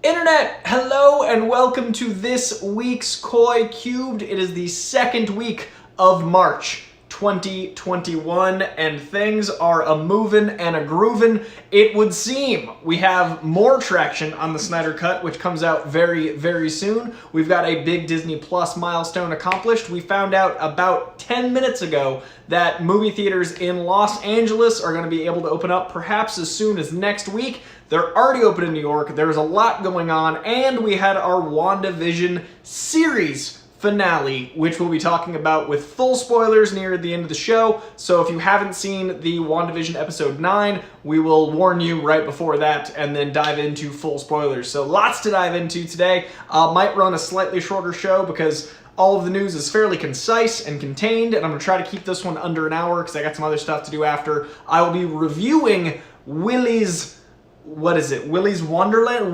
Internet, hello and welcome to this week's Coy Cubed. It is the second week of March 2021 and things are a-movin' and a-groovin', it would seem. We have more traction on the SnyderCut, which comes out very, very soon. We've got a big Disney Plus milestone accomplished. We found out about 10 minutes ago that movie theaters in Los Angeles are going to be able to open up perhaps as soon as next week. They're already open in New York, there's a lot going on, and we had our WandaVision series finale, which we'll be talking about with full spoilers near the end of the show. So if you haven't seen the WandaVision episode 9, we will warn you right before that and then dive into full spoilers. So lots to dive into today. Might run a slightly shorter show because all of the news is fairly concise and contained, and I'm going to try to keep this one under an hour because I got some other stuff to do after. I will be reviewing Willy's Wonderland?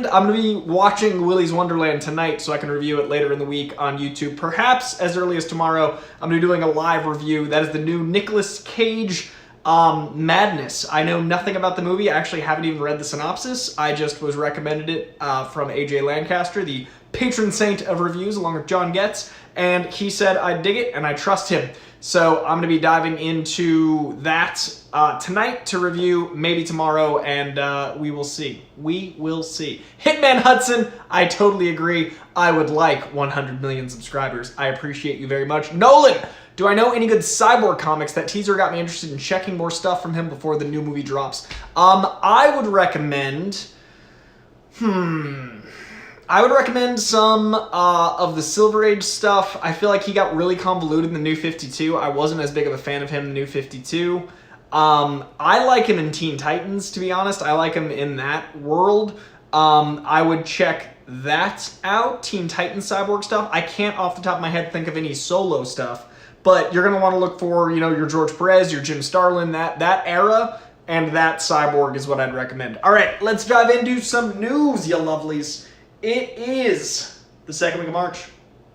I'm going to be watching Willy's Wonderland tonight so I can review it later in the week on YouTube. Perhaps as early as tomorrow, I'm going to be doing a live review. That is the new Nicolas Cage Madness. I know nothing about the movie. I actually haven't even read the synopsis. I just was recommended it from AJ Lancaster, the patron saint of reviews, along with John Getz, and he said I dig it and I trust him. So I'm going to be diving into that tonight to review, maybe tomorrow, and we will see. We will see. Hitman Hudson, I totally agree. I would like 100 million subscribers. I appreciate you very much. Nolan, do I know any good Cyborg comics? That teaser got me interested in checking more stuff from him before the new movie drops. I would recommend... I would recommend some of the Silver Age stuff. I feel like he got really convoluted in the New 52. I wasn't as big of a fan of him in the New 52. I like him in Teen Titans, to be honest. I like him in that world. I would check that out, Teen Titans Cyborg stuff. I can't off the top of my head think of any solo stuff, but you're going to want to look for, you know, your George Perez, your Jim Starlin, that era, and that Cyborg is what I'd recommend. All right, let's dive into some news, you lovelies. It is the second week of March,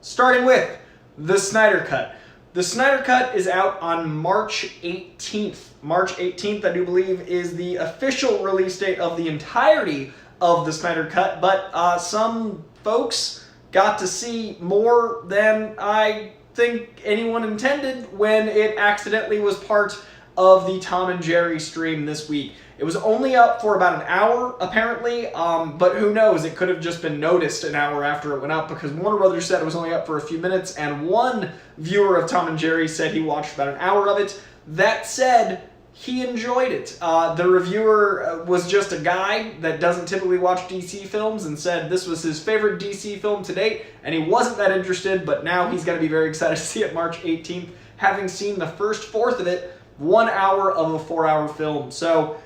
starting with the SnyderCut. The SnyderCut is out on March 18th. March 18th, I do believe, is the official release date of the entirety of the SnyderCut, but some folks got to see more than I think anyone intended when it accidentally was part of the Tom and Jerry stream this week. It was only up for about an hour, apparently, but who knows? It could have just been noticed an hour after it went up because Warner Brothers said it was only up for a few minutes, and one viewer of Tom and Jerry said he watched about an hour of it. That said, he enjoyed it. The reviewer was just a guy that doesn't typically watch DC films and said this was his favorite DC film to date, and he wasn't that interested, but now he's going to be very excited to see it March 18th, having seen the first fourth of it, 1 hour of a 4-hour film. So,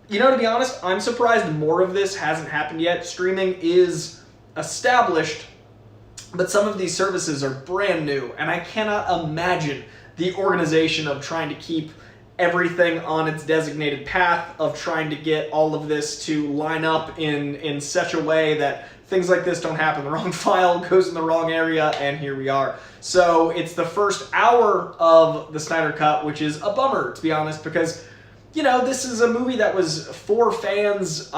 you know, to be honest, I'm surprised more of this hasn't happened yet. Streaming is established, but some of these services are brand new, and I cannot imagine the organization of trying to keep everything on its designated path, of trying to get all of this to line up in such a way that things like this don't happen. The wrong file goes in the wrong area, and here we are. So it's the first hour of the SnyderCut, which is a bummer, to be honest, because, you know, this is a movie that was for fans,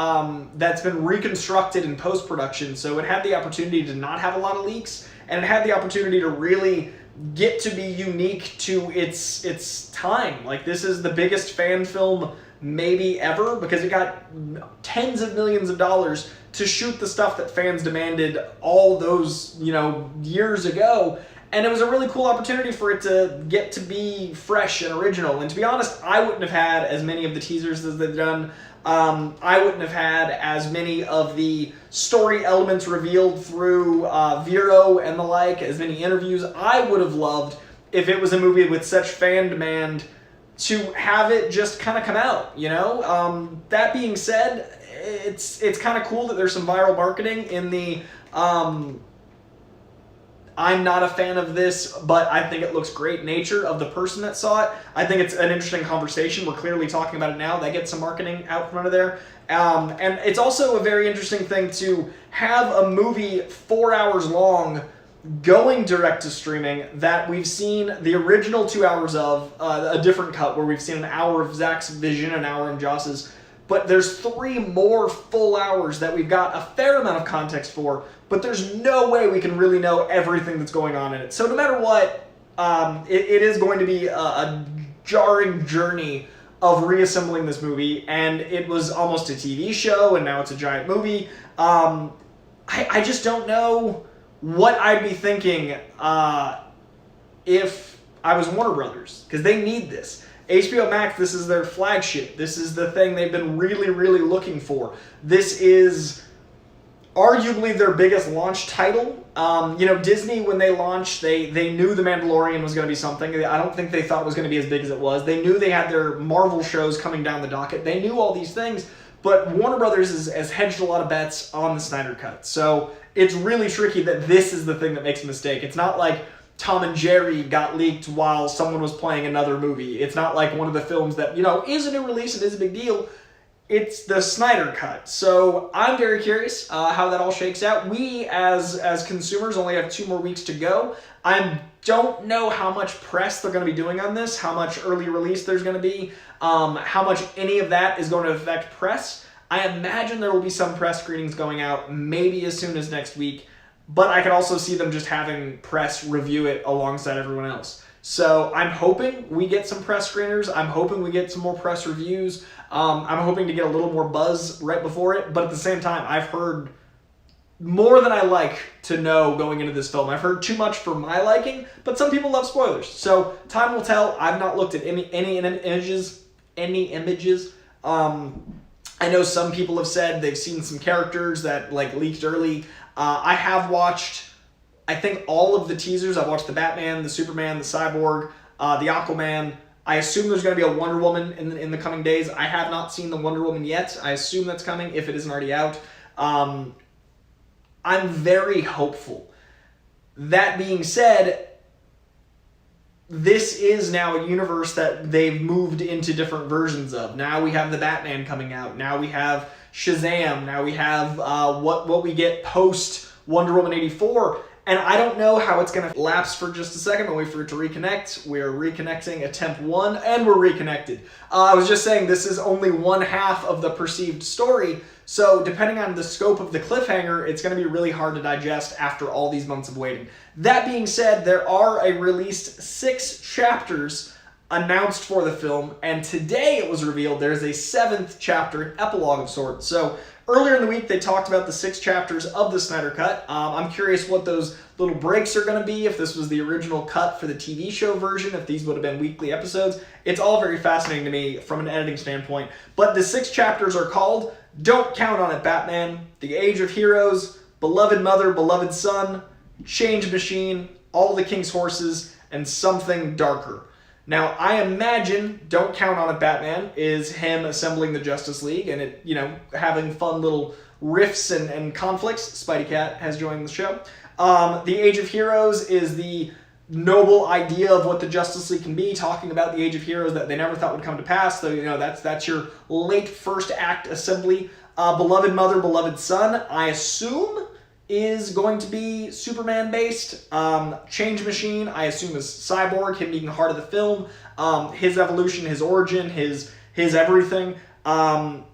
that's been reconstructed in post-production, so it had the opportunity to not have a lot of leaks, and it had the opportunity to really get to be unique to its time. Like, this is the biggest fan film maybe ever, because it got tens of millions of dollars to shoot the stuff that fans demanded all those, you know, years ago. And it was a really cool opportunity for it to get to be fresh and original. And to be honest, I wouldn't have had as many of the teasers as they've done. I wouldn't have had as many of the story elements revealed through Vero and the like, as many interviews. I would have loved if it was a movie with such fan demand to have it just kind of come out, you know? That being said, it's kind of cool that there's some viral marketing in the I'm not a fan of this, but I think it looks great nature of the person that saw it. I think it's an interesting conversation. We're clearly talking about it now. That gets some marketing out from under there. And it's also a very interesting thing to have a movie 4 hours long going direct to streaming that we've seen the original 2 hours of, a different cut where we've seen an hour of Zach's vision, an hour in Joss's but there's 3 more full hours that we've got a fair amount of context for, but there's no way we can really know everything that's going on in it. So no matter what, it is going to be a jarring journey of reassembling this movie, and it was almost a TV show, and now it's a giant movie. I just don't know what I'd be thinking if I was Warner Brothers, because they need this. HBO Max, this is their flagship. This is the thing they've been really, really looking for. This is arguably their biggest launch title. Disney, when they launched, they knew The Mandalorian was going to be something. I don't think they thought it was going to be as big as it was. They knew they had their Marvel shows coming down the docket. They knew all these things, but Warner Brothers has hedged a lot of bets on the Snyder Cut. So it's really tricky that this is the thing that makes a mistake. It's not like Tom and Jerry got leaked while someone was playing another movie. It's not like one of the films that, is a new release and is a big deal. It's the Snyder Cut. So I'm very curious how that all shakes out. We, as consumers, only have 2 more weeks to go. I don't know how much press they're going to be doing on this, how much early release there's going to be, how much any of that is going to affect press. I imagine there will be some press screenings going out maybe as soon as next week, but I could also see them just having press review it alongside everyone else. So I'm hoping we get some press screeners. I'm hoping we get some more press reviews. I'm hoping to get a little more buzz right before it. But at the same time, I've heard more than I like to know going into this film. I've heard too much for my liking, but some people love spoilers. So time will tell. I've not looked at any images. I know some people have said they've seen some characters that leaked early. I have watched, I think, all of the teasers. I've watched the Batman, the Superman, the Cyborg, the Aquaman. I assume there's going to be a Wonder Woman in the coming days. I have not seen the Wonder Woman yet. I assume that's coming if it isn't already out. I'm very hopeful. That being said, this is now a universe that they've moved into different versions of. Now we have the Batman coming out. Now we have Shazam. Now we have what we get post Wonder Woman 84. And I don't know how it's going to lapse for just a second. I'll wait for it to reconnect. We're reconnecting attempt 1, and we're reconnected. I was just saying this is only one half of the perceived story. So depending on the scope of the cliffhanger, it's going to be really hard to digest after all these months of waiting. That being said, there are a released 6 chapters announced for the film, and today it was revealed there's a 7th chapter, an epilogue of sorts. So earlier in the week, they talked about the 6 chapters of the Snyder Cut. I'm curious what those little breaks are going to be, if this was the original cut for the TV show version, if these would have been weekly episodes. It's all very fascinating to me from an editing standpoint. But the 6 chapters are called Don't Count on It, Batman, The Age of Heroes, Beloved Mother, Beloved Son, Change Machine, All the King's Horses, and Something Darker. Now, I imagine Don't Count on It, Batman is him assembling the Justice League and it, having fun little riffs and conflicts. Spidey Cat has joined the show. The Age of Heroes is the noble idea of what the Justice League can be, talking about the Age of Heroes that they never thought would come to pass. So, that's your late first act assembly. Beloved Mother, Beloved Son, I assume is going to be Superman-based. Change Machine, I assume, is Cyborg, him being the heart of the film. His evolution, his origin, his everything. All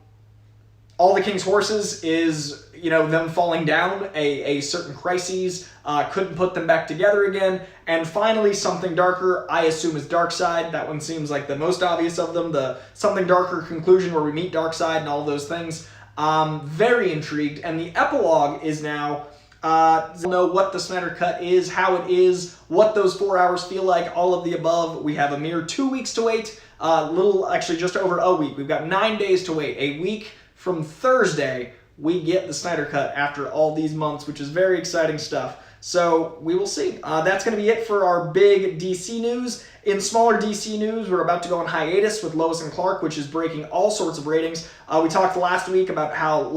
the King's Horses is, them falling down a certain crises, couldn't put them back together again. And finally, Something Darker, I assume, is Darkseid. That one seems like the most obvious of them. The Something Darker conclusion where we meet Darkseid and all those things. Very intrigued. And the epilogue is now, know what the Snyder Cut is, how it is, what those 4 hours feel like, all of the above. We have a mere 2 weeks to wait. Actually just over a week. We've got 9 days to wait. A week from Thursday, we get the Snyder Cut after all these months, which is very exciting stuff. So we will see. That's going to be it for our big DC news. In smaller DC news, we're about to go on hiatus with Lois and Clark, which is breaking all sorts of ratings. We talked last week about how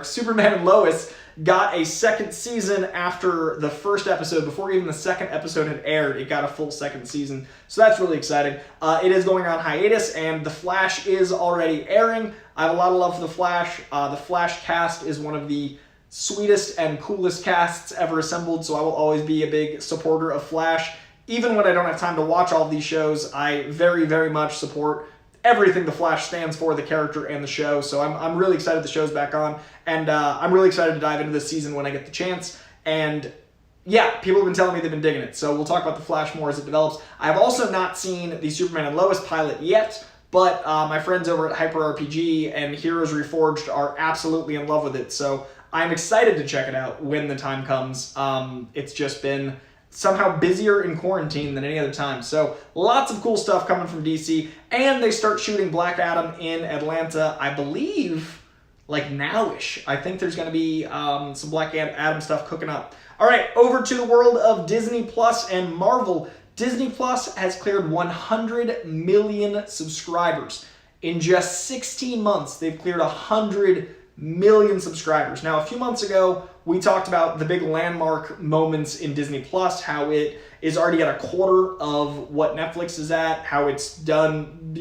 Superman and Lois got a second season after the first episode. Before even the second episode had aired, it got a full second season. So that's really exciting. It is going on hiatus, and The Flash is already airing. I have a lot of love for The Flash. The Flash cast is one of the sweetest and coolest casts ever assembled, so I will always be a big supporter of Flash. Even when I don't have time to watch all of these shows, I very, very much support everything the Flash stands for, the character and the show. So I'm really excited the show's back on, and I'm really excited to dive into this season when I get the chance. And yeah, people have been telling me they've been digging it, so we'll talk about the Flash more as it develops. I've also not seen the Superman and Lois pilot yet, but my friends over at Hyper RPG and Heroes Reforged are absolutely in love with it, so I'm excited to check it out when the time comes. It's just been somehow busier in quarantine than any other time. So lots of cool stuff coming from DC, and they start shooting Black Adam in Atlanta, I believe, like nowish. I think there's going to be some Black Adam stuff cooking up. All right, over to the world of Disney Plus and Marvel. Disney Plus has cleared 100 million subscribers. In just 16 months, they've cleared 100 million subscribers. Now, a few months ago, we talked about the big landmark moments in Disney Plus, how it is already at a quarter of what Netflix is at, how it's done,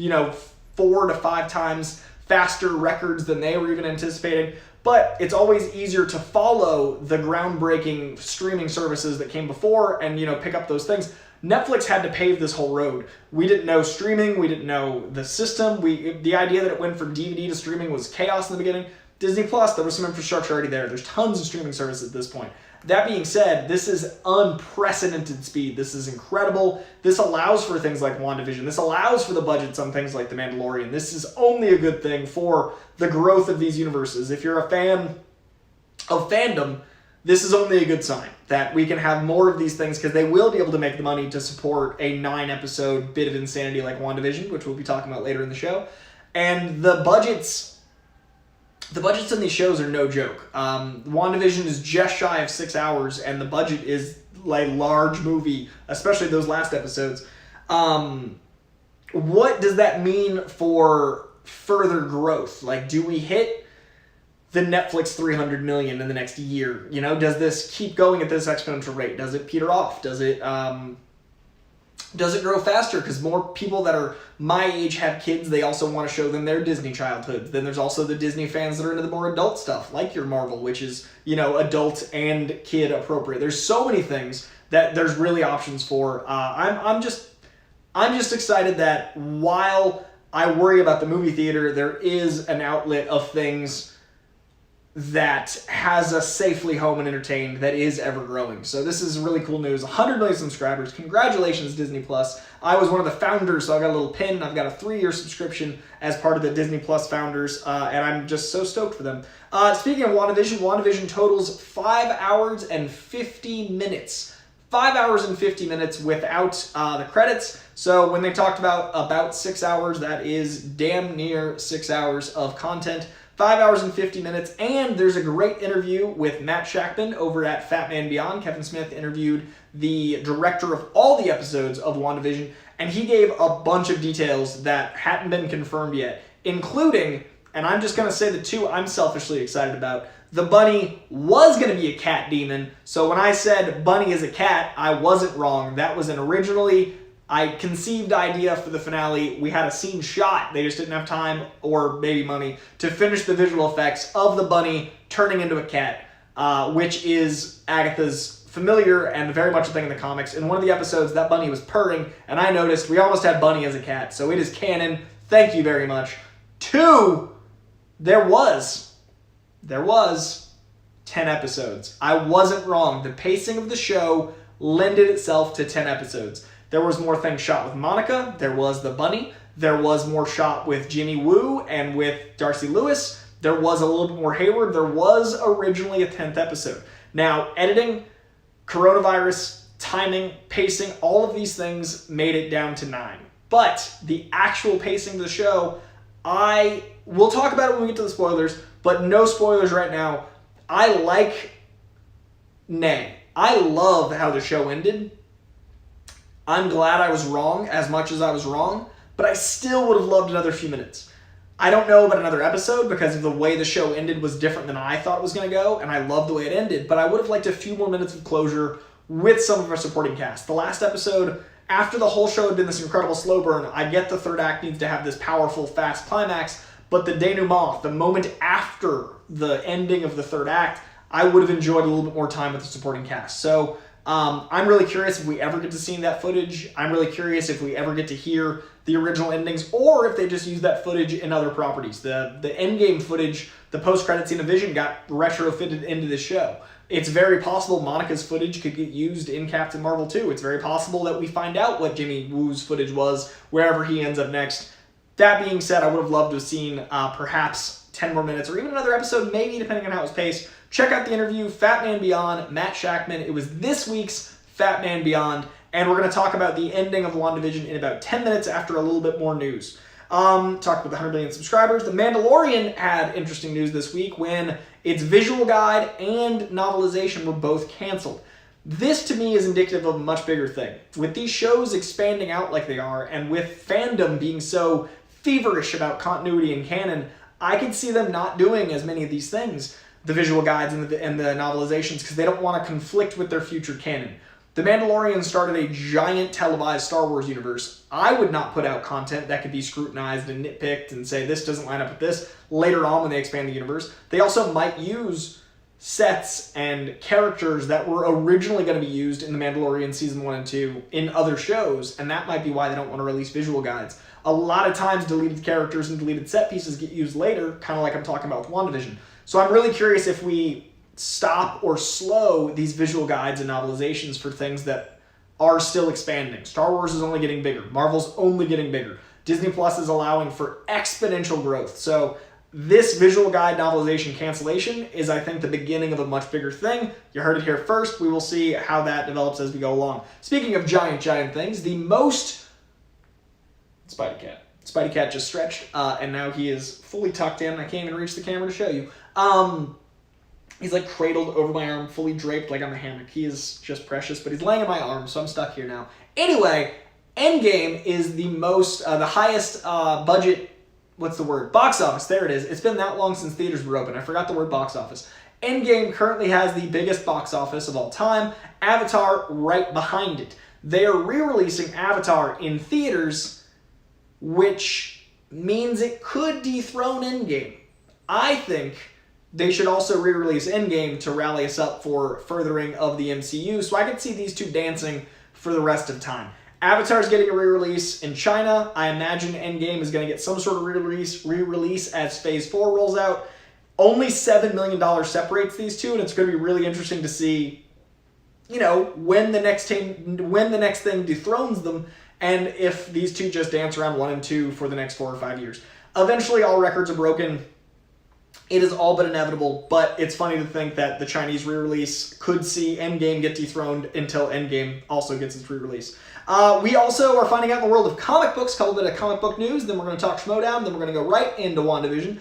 4 to 5 times faster records than they were even anticipating. But it's always easier to follow the groundbreaking streaming services that came before and, pick up those things. Netflix had to pave this whole road. We didn't know streaming. We didn't know the system. The idea that it went from DVD to streaming was chaos in the beginning. Disney Plus, there was some infrastructure already there. There's tons of streaming services at this point. That being said, this is unprecedented speed. This is incredible. This allows for things like WandaVision. This allows for the budgets on things like The Mandalorian. This is only a good thing for the growth of these universes. If you're a fan of fandom, this is only a good sign that we can have more of these things, because they will be able to make the money to support a 9-episode bit of insanity like WandaVision, which we'll be talking about later in the show. And the budgets in these shows are no joke. WandaVision is just shy of 6 hours, and the budget is like a large movie, especially those last episodes. What does that mean for further growth? Like, do we hit the Netflix 300 million in the next year? Does this keep going at this exponential rate? Does it peter off? Does it grow faster because more people that are my age have kids? They also want to show them their Disney childhoods. Then there's also the Disney fans that are into the more adult stuff, like your Marvel, which is, adult and kid appropriate. There's so many things that there's really options for. I'm just excited that while I worry about the movie theater, there is an outlet of things that has us safely home and entertained that is ever growing. So this is really cool news. 100 million subscribers. Congratulations, Disney Plus. I was one of the founders, so I got a little pin. I've got a 3-year subscription as part of the Disney Plus founders, and I'm just so stoked for them. Speaking of WandaVision totals 5 hours and 50 minutes. 5 hours and 50 minutes without the credits. So when they talked about 6 hours, that is damn near 6 hours of content. 5 hours and 50 minutes, and there's a great interview with Matt Shackman over at Fat Man Beyond. Kevin Smith interviewed the director of all the episodes of WandaVision, and he gave a bunch of details that hadn't been confirmed yet, including, and I'm just going to say the two I'm selfishly excited about, the bunny was going to be a cat demon. So when I said bunny is a cat, I wasn't wrong. That was an originally conceived idea for the finale. We had a scene shot. They just didn't have time, or maybe money, to finish the visual effects of the bunny turning into a cat, which is Agatha's familiar and very much a thing in the comics. In one of the episodes, that bunny was purring, and I noticed we almost had Bunny as a cat, so it is canon. Thank you very much. 2, there was 10 episodes. I wasn't wrong. The pacing of the show lended itself to 10 episodes. There was more things shot with Monica. There was the bunny. There was more shot with Jimmy Woo and with Darcy Lewis. There was a little bit more Hayward. There was originally a 10th episode. Now, editing, coronavirus, timing, pacing, all of these things made it down to 9. But the actual pacing of the show, we'll talk about it when we get to the spoilers, but no spoilers right now. I love how the show ended. I'm glad I was wrong as much as I was wrong, but I still would have loved another few minutes. I don't know about another episode because of the way the show ended was different than I thought it was going to go, and I love the way it ended, but I would have liked a few more minutes of closure with some of our supporting cast. The last episode, after the whole show had been this incredible slow burn, I get the third act needs to have this powerful, fast climax, but the denouement, the moment after the ending of the third act, I would have enjoyed a little bit more time with the supporting cast. So I'm really curious if we ever get to see that footage. I'm really curious if we ever get to hear the original endings, or if they just use that footage in other properties. The Endgame footage, the post-credit scene of Vision, got retrofitted into the show. It's very possible Monica's footage could get used in Captain Marvel 2. It's very possible that we find out what Jimmy Woo's footage was wherever he ends up next. That being said, I would have loved to have seen perhaps 10 more minutes or even another episode, maybe, depending on how it's paced. Check out the interview, Fat Man Beyond, Matt Shackman. It was this week's Fat Man Beyond, and we're going to talk about the ending of WandaVision in about 10 minutes after a little bit more news. Talk about the 100 million subscribers. The Mandalorian had interesting news this week when its visual guide and novelization were both canceled. This, to me, is indicative of a much bigger thing. With these shows expanding out like they are, and with fandom being so feverish about continuity and canon, I could see them not doing as many of these things, the visual guides and the novelizations, because they don't want to conflict with their future canon. The Mandalorian started a giant televised Star Wars universe. I would not put out content that could be scrutinized and nitpicked and say this doesn't line up with this later on when they expand the universe. They also might use sets and characters that were originally going to be used in The Mandalorian Season 1 and 2 in other shows, and that might be why they don't want to release visual guides. A lot of times deleted characters and deleted set pieces get used later, kind of like I'm talking about with WandaVision. So I'm really curious if we stop or slow these visual guides and novelizations for things that are still expanding. Star Wars is only getting bigger. Marvel's only getting bigger. Disney Plus is allowing for exponential growth. So this visual guide novelization cancellation is, I think, the beginning of a much bigger thing. You heard it here first. We will see how that develops as we go along. Speaking of giant things, the most... Spidey Cat just stretched, and now he is fully tucked in. I can't even reach the camera to show you. He's like cradled over my arm, fully draped like I'm a hammock. He is just precious, but he's laying in my arm, so I'm stuck here now. Anyway, Endgame is the most, the highest budget, box office, there it is. It's been that long since theaters were open. I forgot the word box office. Endgame currently has the biggest box office of all time. Avatar right behind it. They are re-releasing Avatar in theaters, which means it could dethrone Endgame. I think they should also re-release Endgame to rally us up for furthering of the MCU, so I could see these two dancing for the rest of time. Avatar's getting a re-release in China. I imagine Endgame is going to get some sort of re-release as Phase 4 rolls out. Only $7 million separates these two, and it's going to be really interesting to see, when the next thing dethrones them, and if these two just dance around 1 and 2 for the next 4 or 5 years. Eventually, all records are broken. It is all but inevitable, but it's funny to think that the Chinese re-release could see Endgame get dethroned until Endgame also gets its re-release. We also are finding out in the world of comic books, a couple bit of comic book news, then we're going to talk Schmoedown, then we're going to go right into WandaVision.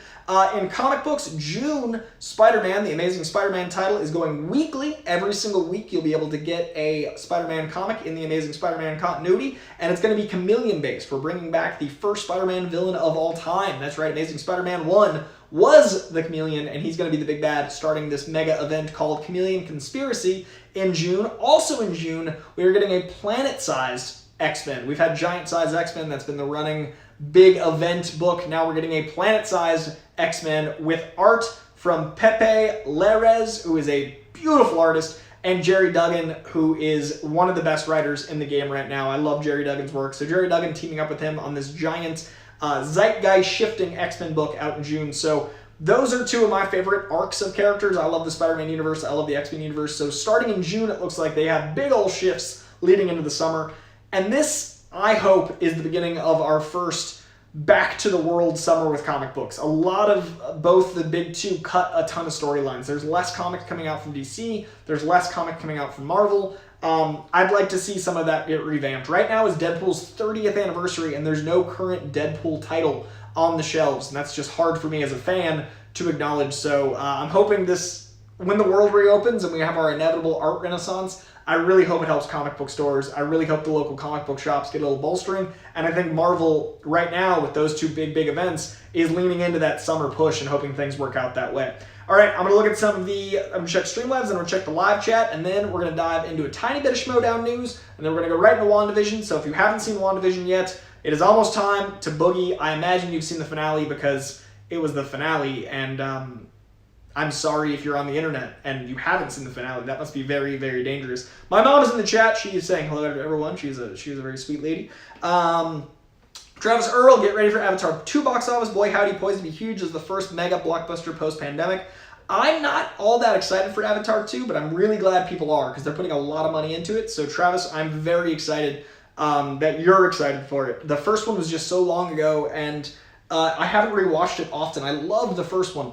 In comic books, June, Spider-Man, the Amazing Spider-Man title, is going weekly. Every single week you'll be able to get a Spider-Man comic in the Amazing Spider-Man continuity, and it's going to be Chameleon-based. We're bringing back the first Spider-Man villain of all time. That's right, Amazing Spider-Man 1 was the Chameleon, and he's going to be the big bad starting this mega event called Chameleon Conspiracy in June. Also in June, we are getting a planet-sized X-Men. We've had giant-sized X-Men. That's been the running big event book. Now we're getting a planet-sized X-Men with art from Pepe Larraz, who is a beautiful artist, and Jerry Duggan, who is one of the best writers in the game right now. I love Jerry Duggan's work. So Jerry Duggan teaming up with him on this giant zeitgeist-shifting X-Men book out in June. So those are two of my favorite arcs of characters. I love the Spider-Man universe. I love the X-Men universe. So starting in June, it looks like they have big old shifts leading into the summer. And this, I hope, is the beginning of our first back-to-the-world summer with comic books. A lot of both the big two cut a ton of storylines. There's less comics coming out from DC. There's less comic coming out from Marvel. I'd like to see some of that get revamped. Right now is Deadpool's 30th anniversary, and there's no current Deadpool title on the shelves, and that's just hard for me as a fan to acknowledge. So I'm hoping this, when the world reopens and we have our inevitable art renaissance, I really hope it helps comic book stores. I really hope the local comic book shops get a little bolstering, and I think Marvel right now with those two big events is leaning into that summer push and hoping things work out that way. All right, I'm going to look at some of the, I'm going to check Streamlabs, and I'm going to check the live chat, and then we're going to dive into a tiny bit of Schmoedown news, and then we're going to go right into WandaVision. So if you haven't seen WandaVision yet, it is almost time to boogie. I imagine you've seen the finale because it was the finale, and I I'm sorry if you're on the internet and you haven't seen the finale. That must be very, very dangerous. My mom is in the chat. She is saying hello to everyone. She's a very sweet lady. Travis Earl, get ready for Avatar 2 box office. Boy, howdy, poised to be huge as the first mega blockbuster post-pandemic. I'm not all that excited for Avatar 2, but I'm really glad people are because they're putting a lot of money into it. So Travis, I'm very excited that you're excited for it. The first one was just so long ago, and I haven't rewatched it often. I loved the first one.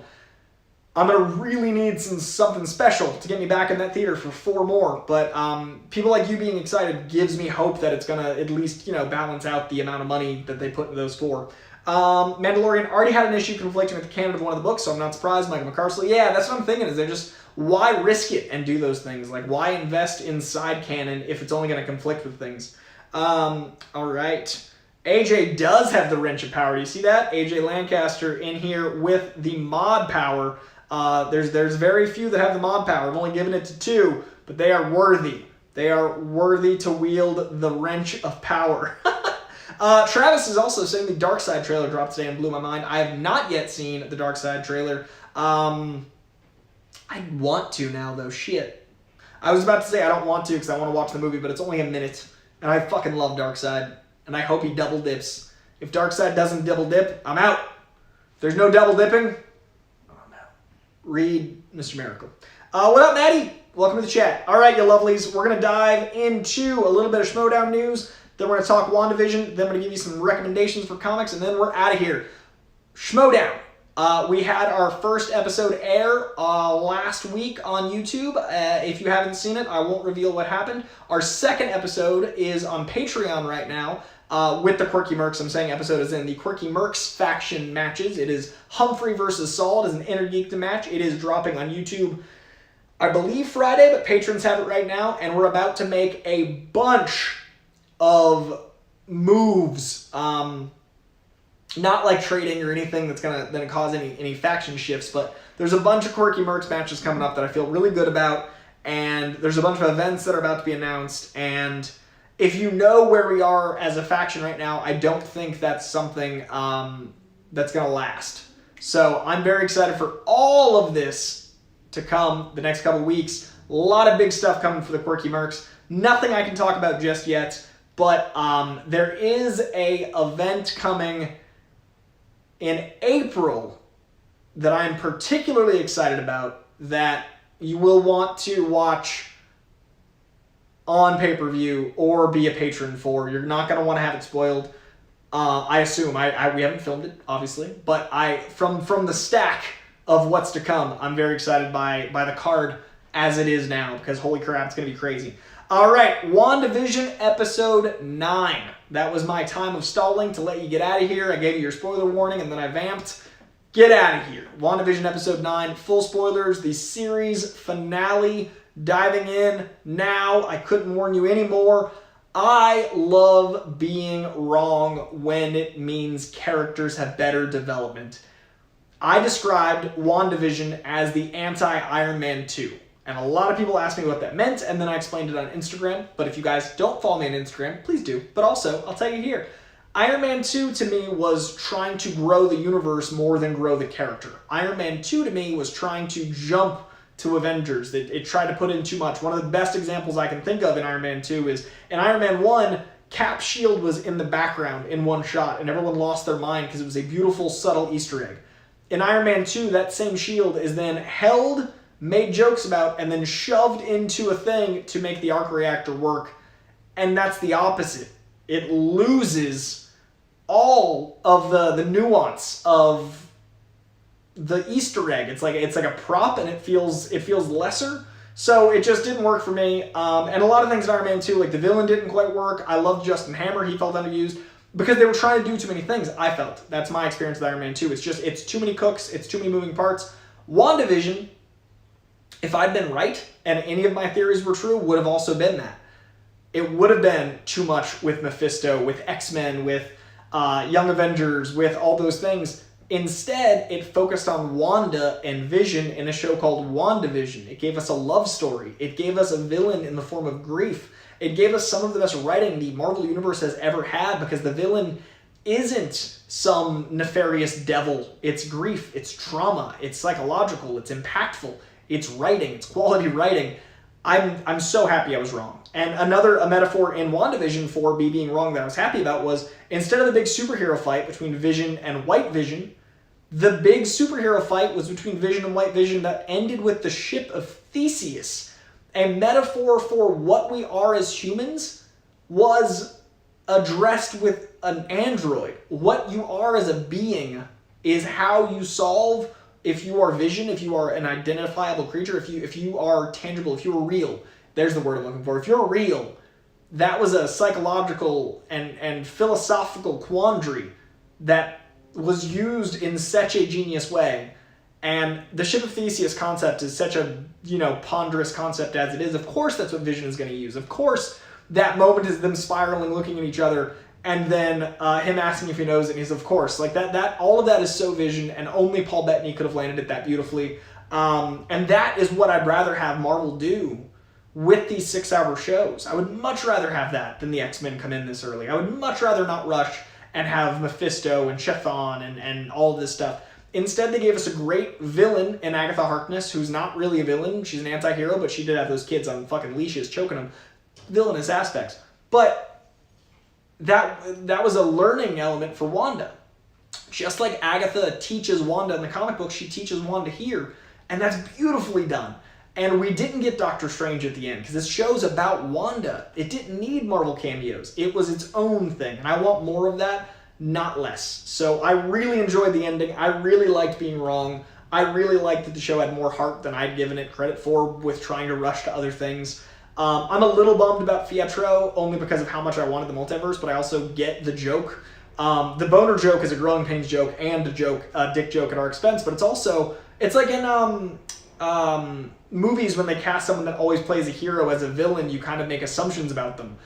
I'm going to really need something special to get me back in that theater for 4 more. But people like you being excited gives me hope that it's going to at least, balance out the amount of money that they put into those 4. Mandalorian already had an issue conflicting with the canon of one of the books, so I'm not surprised. Michael McCarsley, yeah, that's what I'm thinking, is they're just, why risk it and do those things? Like, why invest in side canon if it's only going to conflict with things? All right. AJ does have the wrench of power. Do you see that? AJ Lancaster in here with the mod power. There's very few that have the mod power. I'm only giving it to 2, but they are worthy. They are worthy to wield the wrench of power. Travis is also saying the Dark Side trailer dropped today and blew my mind. I have not yet seen the Dark Side trailer. I want to now, though. Shit. I was about to say I don't want to because I want to watch the movie, but it's only a minute. And I fucking love Dark Side. And I hope he double dips. If Dark Side doesn't double dip, I'm out. If there's no double dipping, read Mr. Miracle. What up, Maddie? Welcome to the chat. All right, you lovelies. We're going to dive into a little bit of Schmoedown news. Then we're going to talk WandaVision. Then I'm going to give you some recommendations for comics. And then we're out of here. Schmoedown. We had our first episode air last week on YouTube. If you haven't seen it, I won't reveal what happened. Our second episode is on Patreon right now. With the Quirky Mercs. I'm saying episode is in the Quirky Mercs faction matches. It is Humphrey versus Saul. It is an Inner Geekdom match. It is dropping on YouTube, I believe Friday, but patrons have it right now. And we're about to make a bunch of moves. Not like trading or anything that's gonna cause any faction shifts, but there's a bunch of Quirky Mercs matches coming up that I feel really good about. And there's a bunch of events that are about to be announced. And if you know where we are as a faction right now, I don't think that's something that's going to last. So I'm very excited for all of this to come the next couple weeks. A lot of big stuff coming for the Quirky Mercs. Nothing I can talk about just yet, but there is a event coming in April that I'm particularly excited about that you will want to watch on pay-per-view or be a patron for. You're not going to want to have it spoiled. I assume. We haven't filmed it, obviously, but from the stack of what's to come, I'm very excited by the card as it is now, because holy crap, it's going to be crazy. All right, WandaVision episode 9. That was my time of stalling to let you get out of here. I gave you your spoiler warning, and then I vamped. Get out of here. WandaVision episode 9, full spoilers, the series finale. Diving in now. I couldn't warn you anymore. I love being wrong when it means characters have better development. I described WandaVision as the anti-Iron Man 2. And a lot of people asked me what that meant, and then I explained it on Instagram. But if you guys don't follow me on Instagram, please do. But also, I'll tell you here. Iron Man 2 to me was trying to grow the universe more than grow the character. Iron Man 2 to me was trying to jump to Avengers. It tried to put in too much. One of the best examples I can think of in Iron Man 2 is in Iron Man 1, Cap's shield was in the background in one shot, and everyone lost their mind because it was a beautiful, subtle Easter egg. In Iron Man 2, that same shield is then held, made jokes about, and then shoved into a thing to make the arc reactor work, and that's the opposite. It loses all of the nuance of the Easter egg. It's like a prop, and it feels lesser. So it just didn't work for me. And a lot of things in Iron Man 2, like the villain didn't quite work. I loved Justin Hammer. He felt underused because they were trying to do too many things, I felt. That's my experience with Iron Man 2. It's too many cooks. It's too many moving parts. WandaVision, if I'd been right and any of my theories were true, would have also been that. It would have been too much with Mephisto, with X-Men, with Young Avengers, with all those things. Instead, it focused on Wanda and Vision in a show called WandaVision. It gave us a love story. It gave us a villain in the form of grief. It gave us some of the best writing the Marvel Universe has ever had, because the villain isn't some nefarious devil. It's grief, it's trauma, it's psychological, it's impactful, it's writing, it's quality writing. I'm so happy I was wrong. And a metaphor in WandaVision for me being wrong that I was happy about was, instead of the big superhero fight between Vision and White Vision, the big superhero fight was between Vision and White Vision that ended with the ship of Theseus. A metaphor for what we are as humans was addressed with an android. What you are as a being is how you solve, if you are Vision, if you are an identifiable creature, if you are tangible, if you are real. There's the word I'm looking for. If you're real, that was a psychological and philosophical quandary that was used in such a genius way. And the ship of Theseus concept is such a, ponderous concept as it is. Of course that's what Vision is going to use. Of course that moment is them spiraling, looking at each other, and then him asking if he knows it, and he's of course. Like that all of that is so Vision, and only Paul Bettany could have landed it that beautifully. And that is what I'd rather have Marvel do with these 6-hour shows. I would much rather have that than the X-Men come in this early. I would much rather not rush and have Mephisto and Chthon and all of this stuff. Instead, they gave us a great villain in Agatha Harkness, who's not really a villain. She's an anti-hero, but she did have those kids on fucking leashes choking them. Villainous aspects. But that was a learning element for Wanda. Just like Agatha teaches Wanda in the comic book, she teaches Wanda here. And that's beautifully done. And we didn't get Doctor Strange at the end, because this show's about Wanda. It didn't need Marvel cameos. It was its own thing. And I want more of that, not less. So I really enjoyed the ending. I really liked being wrong. I really liked that the show had more heart than I'd given it credit for with trying to rush to other things. I'm a little bummed about Pietro, only because of how much I wanted the multiverse, but I also get the joke. The boner joke is a growing pains joke and a dick joke at our expense, but it's like in movies when they cast someone that always plays a hero as a villain, you kind of make assumptions about them.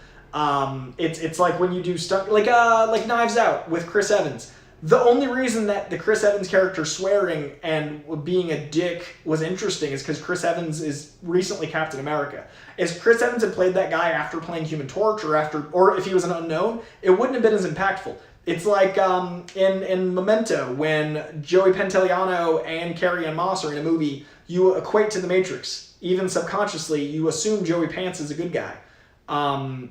It's like when you do stuff like Knives Out with Chris Evans. The only reason that the Chris Evans character swearing and being a dick was interesting is because Chris Evans is recently Captain America. If Chris Evans had played that guy after playing Human Torch or if he was an unknown, it wouldn't have been as impactful. It's like in Memento, when Joey Pantoliano and Carrie-Anne Moss are in a movie, you equate to the Matrix. Even subconsciously, you assume Joey Pants is a good guy. A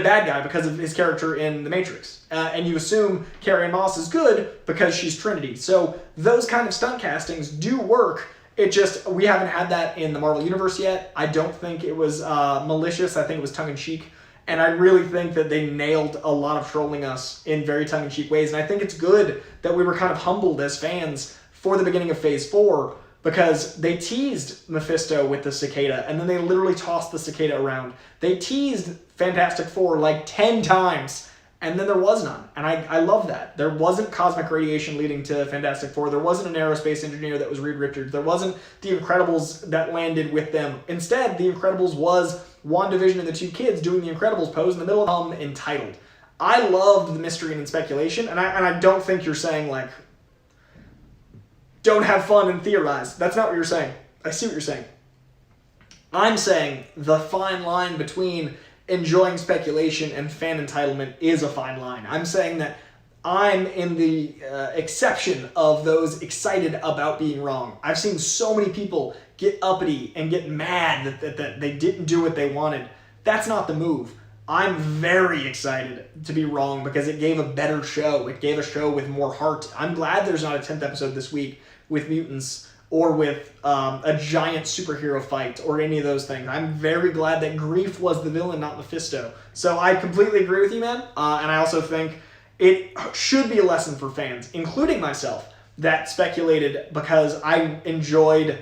bad guy because of his character in The Matrix. And you assume Carrie-Anne Moss is good because she's Trinity. So those kind of stunt castings do work. It just, we haven't had that in the Marvel Universe yet. I don't think it was malicious. I think it was tongue-in-cheek. And I really think that they nailed a lot of trolling us in very tongue-in-cheek ways. And I think it's good that we were kind of humbled as fans for the beginning of Phase 4, because they teased Mephisto with the cicada, and then they literally tossed the cicada around. They teased Fantastic Four like 10 times, and then there was none. And I love that. There wasn't cosmic radiation leading to Fantastic Four. There wasn't an aerospace engineer that was Reed Richards. There wasn't the Incredibles that landed with them. Instead, the Incredibles was WandaVision and the two kids doing the Incredibles pose in the middle of entitled. I loved the mystery and speculation, and I don't think you're saying, like, don't have fun and theorize. That's not what you're saying. I see what you're saying. I'm saying the fine line between enjoying speculation and fan entitlement is a fine line. I'm saying that I'm in the exception of those excited about being wrong. I've seen so many people get uppity and get mad that they didn't do what they wanted. That's not the move. I'm very excited to be wrong because it gave a better show. It gave a show with more heart. I'm glad there's not a 10th episode this week with mutants or with a giant superhero fight or any of those things. I'm very glad that Grief was the villain, not Mephisto. So I completely agree with you, man. And I also think it should be a lesson for fans, including myself, that speculated because I enjoyed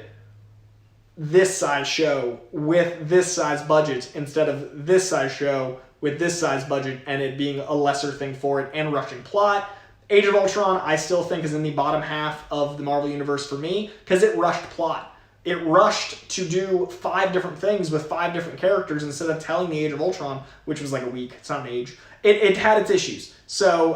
this size show with this size budget instead of this size show with this size budget and it being a lesser thing for it and rushing plot. Age of Ultron, I still think, is in the bottom half of the Marvel Universe for me because it rushed plot. It rushed to do 5 different things with 5 different characters instead of telling the Age of Ultron, which was like a week. It's not an age. It had its issues. So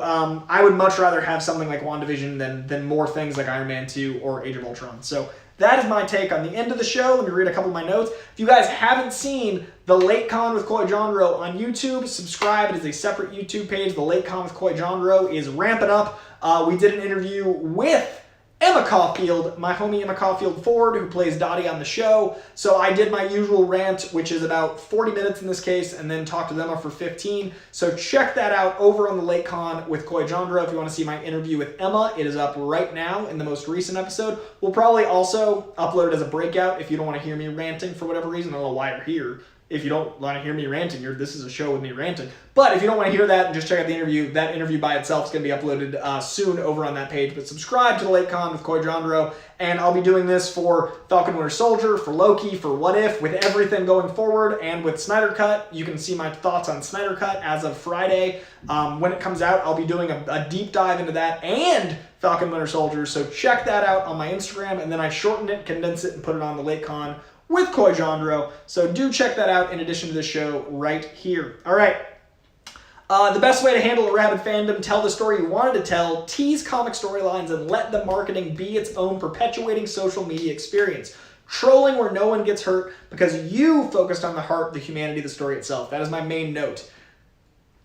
I would much rather have something like WandaVision than more things like Iron Man 2 or Age of Ultron. So that is my take on the end of the show. Let me read a couple of my notes. If you guys haven't seen The Late Con with Coy-Jandreau on YouTube, subscribe. It is a separate YouTube page. The Late Con with Coy-Jandreau is ramping up. We did an interview with Emma Caulfield, my homie Emma Caulfield Ford, who plays Dottie on the show. So I did my usual rant, which is about 40 minutes in this case, and then talked to Emma for 15. So check that out over on the Late Con with Coy-Jandreau if you want to see my interview with Emma. It is up right now in the most recent episode. We'll probably also upload it as a breakout if you don't want to hear me ranting for whatever reason. I don't know why you're here. If you don't want to hear me ranting, this is a show with me ranting. But if you don't want to hear that, just check out the interview. That interview by itself is going to be uploaded soon over on that page. But subscribe to The Late Con with Coy-Jandreau, and I'll be doing this for Falcon Winter Soldier, for Loki, for What If, with everything going forward, and with SnyderCut. You can see my thoughts on SnyderCut as of Friday. When it comes out, I'll be doing a deep dive into that and Falcon Winter Soldier. So check that out on my Instagram, and then I shortened it, condensed it, and put it on The Late Con with Coy-Jandreau. So do check that out in addition to the show right here. All right. The best way to handle a rabid fandom: tell the story you wanted to tell, tease comic storylines, and let the marketing be its own perpetuating social media experience. Trolling where no one gets hurt because you focused on the heart, the humanity of the story itself. That is my main note.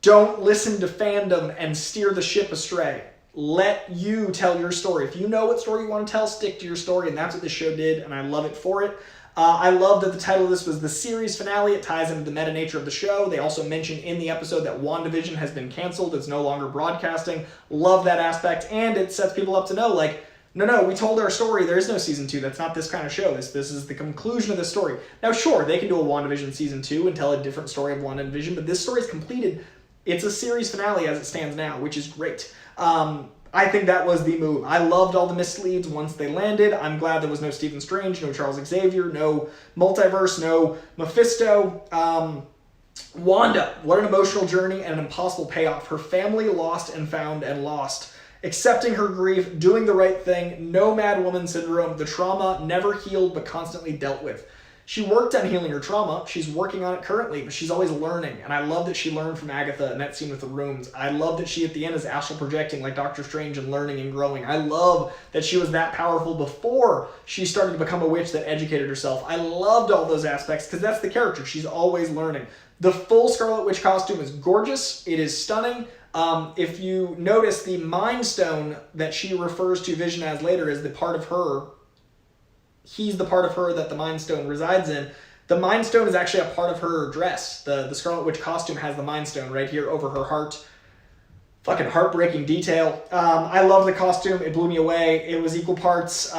Don't listen to fandom and steer the ship astray. Let you tell your story. If you know what story you want to tell, stick to your story, and that's what this show did, and I love it for it. I love that the title of this was the series finale. It ties into the meta nature of the show. They also mention in the episode that WandaVision has been canceled. It's no longer broadcasting. Love that aspect, and it sets people up to know, like, no, we told our story. There is no season 2. That's not this kind of show. This is the conclusion of the story. Now, sure, they can do a WandaVision season 2 and tell a different story of WandaVision, but this story is completed. It's a series finale as it stands now, which is great. I think that was the move. I loved all the misleads once they landed. I'm glad there was no Stephen Strange, no Charles Xavier, no Multiverse, no Mephisto. Wanda, what an emotional journey and an impossible payoff. Her family lost and found and lost. Accepting her grief, doing the right thing, no mad woman syndrome, the trauma never healed but constantly dealt with. She worked on healing her trauma. She's working on it currently, but she's always learning. And I love that she learned from Agatha in that scene with the rooms. I love that she, at the end, is astral projecting like Doctor Strange and learning and growing. I love that she was that powerful before she started to become a witch that educated herself. I loved all those aspects because that's the character. She's always learning. The full Scarlet Witch costume is gorgeous. It is stunning. If you notice, the Mind Stone that she refers to Vision as later is the part of her. He's the part of her that the Mind Stone resides in. The Mind Stone is actually a part of her dress. The Scarlet Witch costume has the Mind Stone right here over her heart. Fucking heartbreaking detail. I love the costume. It blew me away. It was equal parts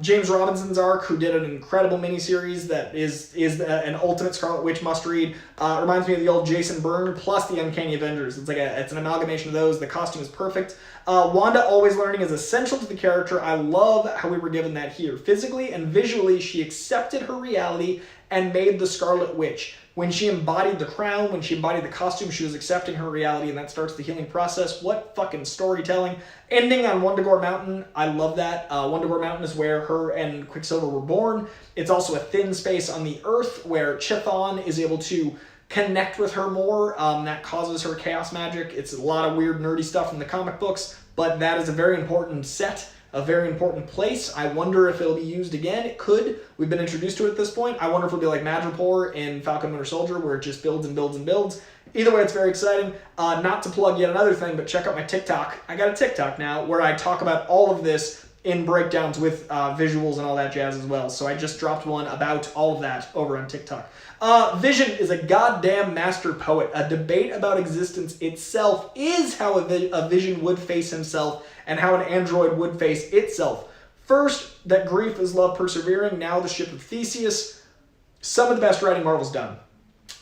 James Robinson's arc, who did an incredible miniseries that is an ultimate Scarlet Witch must-read. Reminds me of the old Jason Byrne plus the Uncanny Avengers. It's an amalgamation of those. The costume is perfect. Wanda always learning is essential to the character. I love how we were given that here. Physically and visually, she accepted her reality and made the Scarlet Witch. When she embodied the crown, when she embodied the costume, she was accepting her reality, and that starts the healing process. What fucking storytelling. Ending on Wundagore Mountain, I love that. Wundagore Mountain is where her and Quicksilver were born. It's also a thin space on the Earth where Chthon is able to connect with her more. That causes her chaos magic. It's a lot of weird, nerdy stuff from the comic books, but that is a very important set. A very important place. I wonder if it'll be used again. It could. We've been introduced to it at this point. I wonder if it'll be like Madripoor in Falcon Winter Soldier, where it just builds and builds and builds. Either way, it's very exciting. Not to plug yet another thing, but check out my TikTok. I got a TikTok now where I talk about all of this in breakdowns with visuals and all that jazz as well. So I just dropped one about all of that over on TikTok. Vision is a goddamn master poet. A debate about existence itself is how a Vision would face himself and how an android would face itself. First, that grief is love persevering. Now the ship of Theseus. Some of the best writing Marvel's done.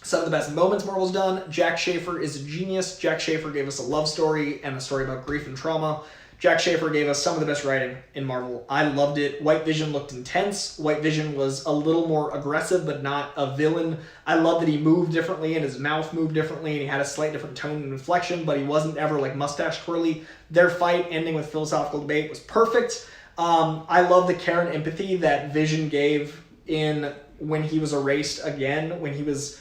Some of the best moments Marvel's done. Jack Schaefer is a genius. Jack Schaefer gave us a love story and a story about grief and trauma. Jack Schaefer gave us some of the best writing in Marvel. I loved it. White Vision looked intense. White Vision was a little more aggressive, but not a villain. I love that he moved differently and his mouth moved differently and he had a slight different tone and inflection, but he wasn't ever like mustache twirly. Their fight ending with philosophical debate was perfect. I love the care and empathy that Vision gave in when he was erased again, when he was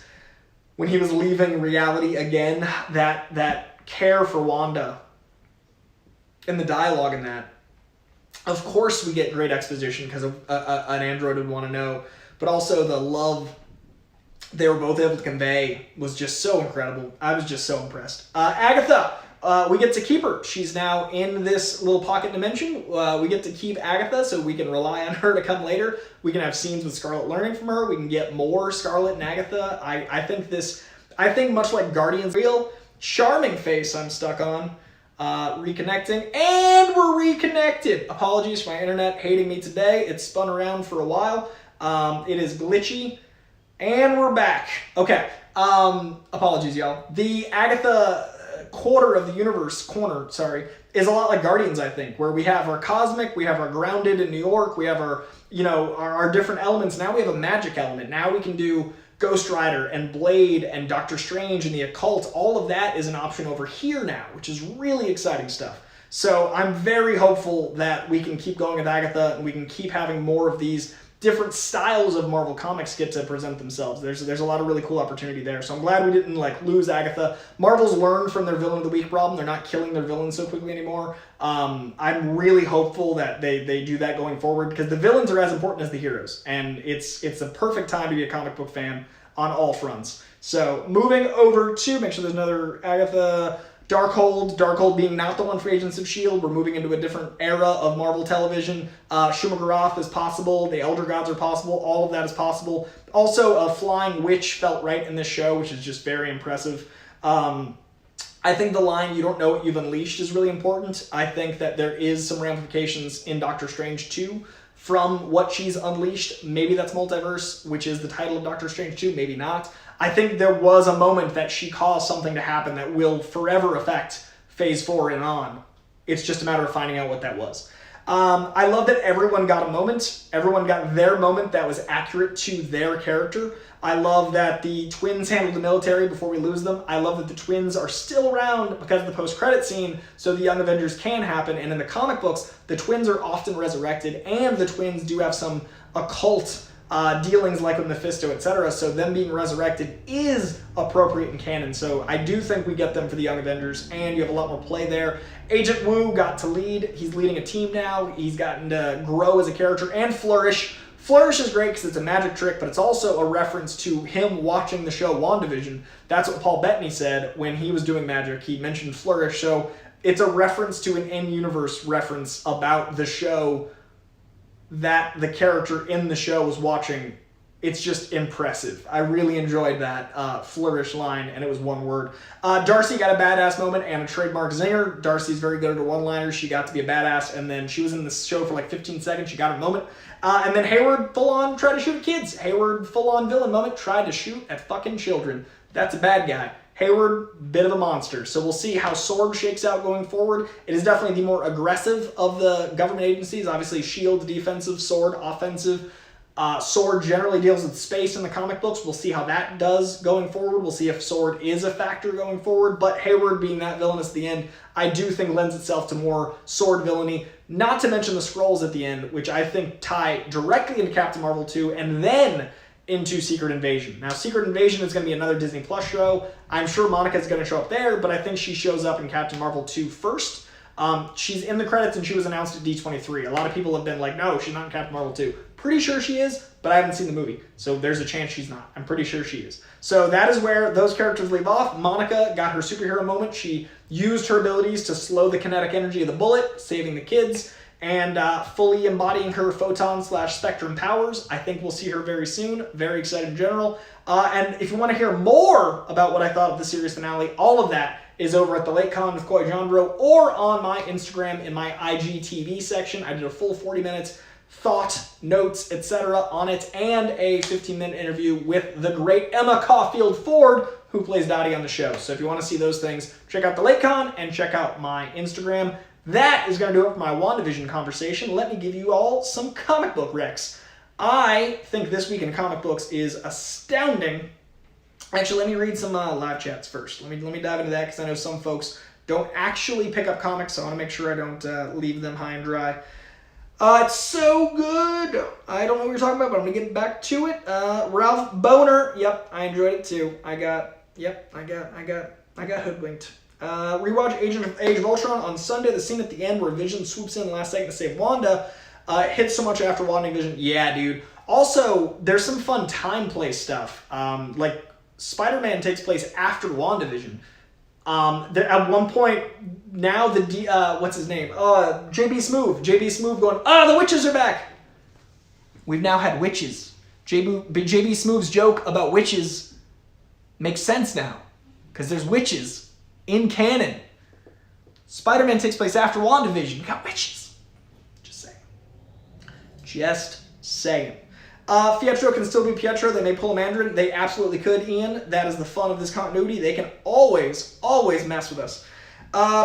leaving reality again, that care for Wanda. And the dialogue in that, Of course, we get great exposition because an android would want to know, but also the love they were both able to convey was just so incredible. I was just so impressed. Agatha, we get to keep her. She's now in this little pocket dimension. We get to keep Agatha, so we can rely on her to come later. We can have scenes with Scarlet learning from her. We can get more Scarlet and Agatha. I think much like Guardians, real charming face I'm stuck on. Reconnecting, and we're reconnected. Apologies for my internet hating me today. It spun around for a while. It is glitchy. And we're back. Okay. Apologies, y'all. The Agatha corner of the universe, is a lot like Guardians, I think, where we have our cosmic, we have our grounded in New York, we have our different elements. Now we have a magic element. Now we can do Ghost Rider and Blade and Doctor Strange and the occult. All of that is an option over here now, which is really exciting stuff. So I'm very hopeful that we can keep going with Agatha and we can keep having more of these different styles of Marvel Comics get to present themselves. There's a lot of really cool opportunity there. So I'm glad we didn't lose Agatha. Marvel's learned from their villain of the week problem. They're not killing their villains so quickly anymore. I'm really hopeful that they do that going forward because the villains are as important as the heroes, and it's a perfect time to be a comic book fan on all fronts. So moving over to make sure there's another Agatha. Darkhold being not the one for Agents of S.H.I.E.L.D. We're moving into a different era of Marvel television. Shuma-Gorath is possible. The Elder Gods are possible. All of that is possible. Also, a flying witch felt right in this show, which is just very impressive. I think the line, "you don't know what you've unleashed," is really important. I think that there is some ramifications in Doctor Strange 2 from what she's unleashed. Maybe that's Multiverse, which is the title of Doctor Strange 2. Maybe not. I think there was a moment that she caused something to happen that will forever affect Phase 4 and on. It's just a matter of finding out what that was. I love that everyone got a moment. Everyone got their moment that was accurate to their character. I love that the twins handled the military before we lose them. I love that the twins are still around because of the post-credit scene, so the Young Avengers can happen. And in the comic books, the twins are often resurrected, and the twins do have some occult dealings like with Mephisto, etc. So them being resurrected is appropriate in canon. So I do think we get them for the Young Avengers, and you have a lot more play there. Agent Wu got to lead. He's leading a team now. He's gotten to grow as a character and flourish. Flourish is great because it's a magic trick, but it's also a reference to him watching the show WandaVision. That's what Paul Bettany said when he was doing magic. He mentioned flourish, so it's a reference to an in-universe reference about the show that the character in the show was watching. It's just impressive. I really enjoyed that flourish line, and it was one word. Darcy got a badass moment and a trademark zinger. Darcy's very good at her one-liners. She got to be a badass, and then she was in the show for like 15 seconds. She got a moment. And then Hayward full-on tried to shoot at kids. Hayward full-on villain moment, tried to shoot at fucking children. That's a bad guy. Hayward, bit of a monster. So we'll see how S.W.O.R.D. shakes out going forward. It is definitely the more aggressive of the government agencies. Obviously, S.H.I.E.L.D. defensive, S.W.O.R.D. offensive. S.W.O.R.D. generally deals with space in the comic books. We'll see how that does going forward. We'll see if S.W.O.R.D. is a factor going forward. But Hayward being that villainous at the end, I do think lends itself to more S.W.O.R.D. villainy. Not to mention the Skrulls at the end, which I think tie directly into Captain Marvel 2 and then into Secret Invasion. Now, Secret Invasion is going to be another Disney Plus show. I'm sure Monica's going to show up there, but I think she shows up in Captain Marvel 2 first. She's in the credits and she was announced at D23. A lot of people have been like, no, she's not in Captain Marvel 2. Pretty sure she is, but I haven't seen the movie, so there's a chance she's not. I'm pretty sure she is. So that is where those characters leave off. Monica got her superhero moment. She used her abilities to slow the kinetic energy of the bullet, saving the kids, and fully embodying her photon/spectrum powers. I think we'll see her very soon. Very excited in general. And if you want to hear more about what I thought of the series finale, all of that is over at the Late Con with Coy-Jandreau or on my Instagram in my IGTV section. I did a full 40 minutes, thought, notes, etc. on it, and a 15-minute interview with the great Emma Caulfield Ford, who plays Dottie on the show. So if you want to see those things, check out the Late Con and check out my Instagram. That is going to do it for my WandaVision conversation. Let me give you all some comic book recs. I think this week in comic books is astounding. Actually, let me read some live chats first. Let me dive into that because I know some folks don't actually pick up comics, so I want to make sure I don't leave them high and dry. It's so good. I don't know what you're talking about, but I'm going to get back to it. Ralph Boner. Yep, I enjoyed it too. I got hoodwinked. Rewatch Age of Ultron on Sunday. The scene at the end where Vision swoops in last second to save Wanda hits so much after WandaVision. Yeah, dude. Also, there's some fun time play stuff. Like, Spider-Man takes place after WandaVision. At one point, now what's his name? JB Smoove going, the witches are back! We've now had witches. JB Smoove's joke about witches makes sense now. Because there's witches in canon. Spider-Man takes place after WandaVision. We got witches. Just saying. Pietro can still be Pietro. They may pull a Mandarin. They absolutely could, Ian. That is the fun of this continuity. They can always mess with us.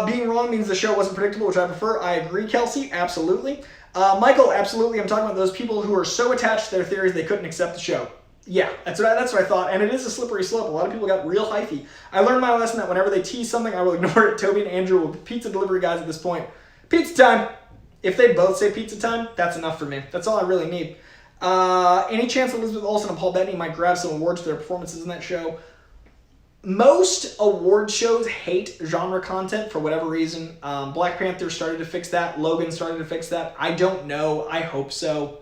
Being wrong means the show wasn't predictable, which I prefer. I agree, Kelsey. Absolutely. Michael, absolutely. I'm talking about those people who are so attached to their theories they couldn't accept the show. Yeah, that's what I thought. And it is a slippery slope. A lot of people got real hypey. I learned my lesson that whenever they tease something, I will ignore it. Toby and Andrew will be pizza delivery guys at this point. Pizza time. If they both say pizza time, that's enough for me. That's all I really need. Any chance Elizabeth Olsen and Paul Bettany might grab some awards for their performances in that show? Most award shows hate genre content for whatever reason. Black Panther started to fix that. Logan started to fix that. I don't know. I hope so.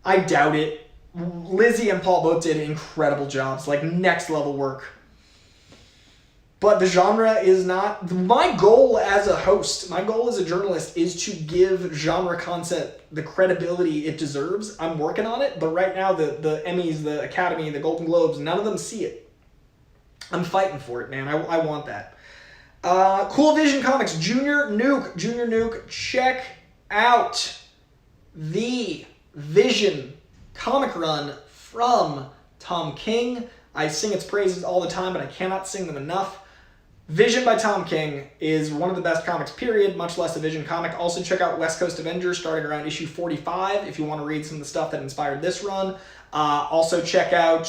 I doubt it. Lizzie and Paul both did incredible jobs, like next level work. But the genre is not... My goal as a host, my goal as a journalist is to give genre content the credibility it deserves. I'm working on it, but right now the Emmys, the Academy, the Golden Globes, none of them see it. I'm fighting for it, man. I want that. Cool Vision Comics, Junior Nuke, check out the Vision comic run from Tom King. I sing its praises all the time, but I cannot sing them enough. Vision by Tom King is one of the best comics, period, much less a Vision comic. Also check out West Coast Avengers starting around issue 45 if you want to read some of the stuff that inspired this run. Also check out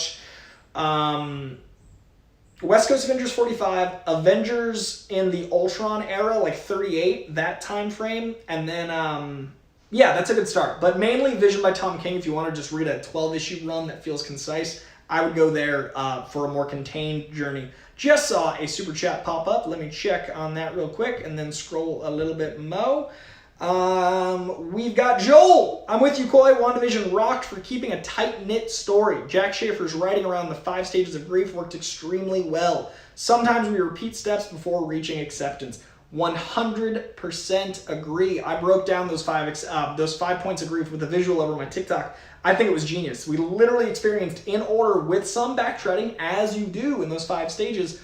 West Coast Avengers 45, Avengers in the Ultron era, like 38, that time frame, and then yeah, that's a good start. But mainly Vision by Tom King. If you want to just read a 12-issue run that feels concise, I would go there for a more contained journey. Just saw a super chat pop up. Let me check on that real quick and then scroll a little bit more. We've got Joel. I'm with you, Coy. WandaVision rocked for keeping a tight-knit story. Jack Schaefer's writing around the 5 stages of grief worked extremely well. Sometimes we repeat steps before reaching acceptance. 100% agree. I broke down those 5 points of grief with a visual over my TikTok. I think it was genius. We literally experienced in order with some backtracking, as you do in those 5 stages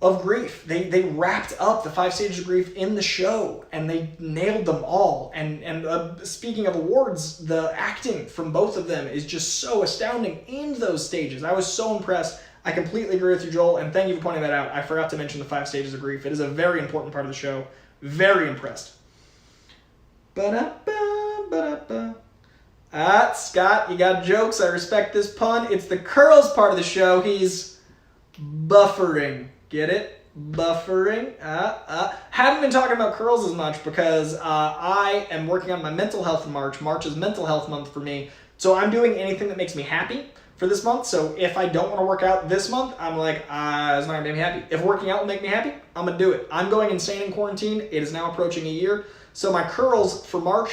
of grief. They wrapped up the 5 stages of grief in the show, and they nailed them all. And speaking of awards, the acting from both of them is just so astounding in those stages. I was so impressed. I completely agree with you, Joel, and thank you for pointing that out. I forgot to mention the 5 stages of grief. It is a very important part of the show. Very impressed. Scott, you got jokes. I respect this pun. It's the curls part of the show. He's buffering. Get it? Buffering. Haven't been talking about curls as much because I am working on my mental health in March. March is mental health month for me. So I'm doing anything that makes me happy for this month. So if I don't want to work out this month, I'm like, it's not going to make me happy. If working out will make me happy, I'm going to do it. I'm going insane in quarantine. It is now approaching a year. So my curls for March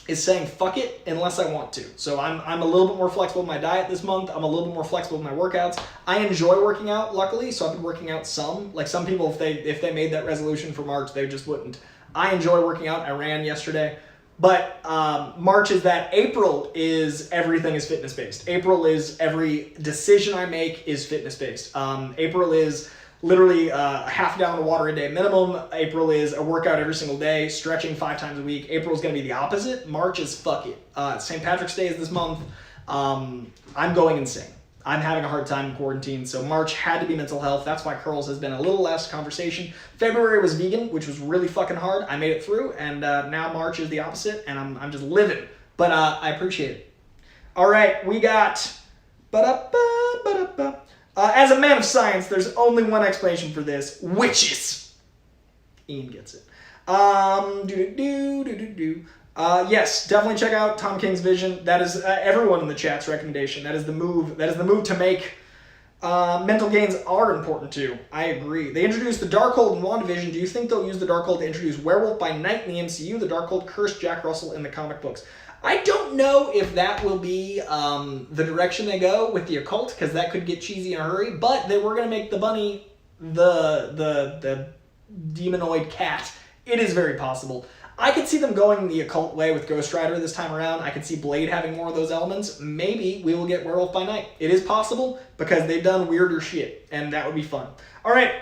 is saying fuck it unless I want to. So I'm a little bit more flexible with my diet this month. I'm a little bit more flexible with my workouts. I enjoy working out, luckily, so I've been working out some. Like some people, if they made that resolution for March, they just wouldn't. I enjoy working out. I ran yesterday. But March is that. April is everything is fitness-based. April is every decision I make is fitness-based. April is literally a half gallon of water a day minimum. April is a workout every single day, stretching 5 times a week. April is going to be the opposite. March is fuck it. St. Patrick's Day is this month. I'm going insane. I'm having a hard time in quarantine, so March had to be mental health. That's why curls has been a little less conversation. February was vegan, which was really fucking hard. I made it through, and now March is the opposite, and I'm just living. But I appreciate it. All right, we got... as a man of science, there's only one explanation for this. Witches. Ian gets it. Yes, definitely check out Tom King's Vision. That is everyone in the chat's recommendation. That is the move. That is the move to make. Mental gains are important too. I agree. They introduced the Darkhold in WandaVision. Do you think they'll use the Darkhold to introduce Werewolf by Night in the MCU? The Darkhold cursed Jack Russell in the comic books. I don't know if that will be the direction they go with the occult, because that could get cheesy in a hurry. But they were going to make the bunny the demonoid cat. It is very possible. I could see them going the occult way with Ghost Rider this time around. I could see Blade having more of those elements. Maybe we will get Werewolf by Night. It is possible because they've done weirder shit, and that would be fun. All right,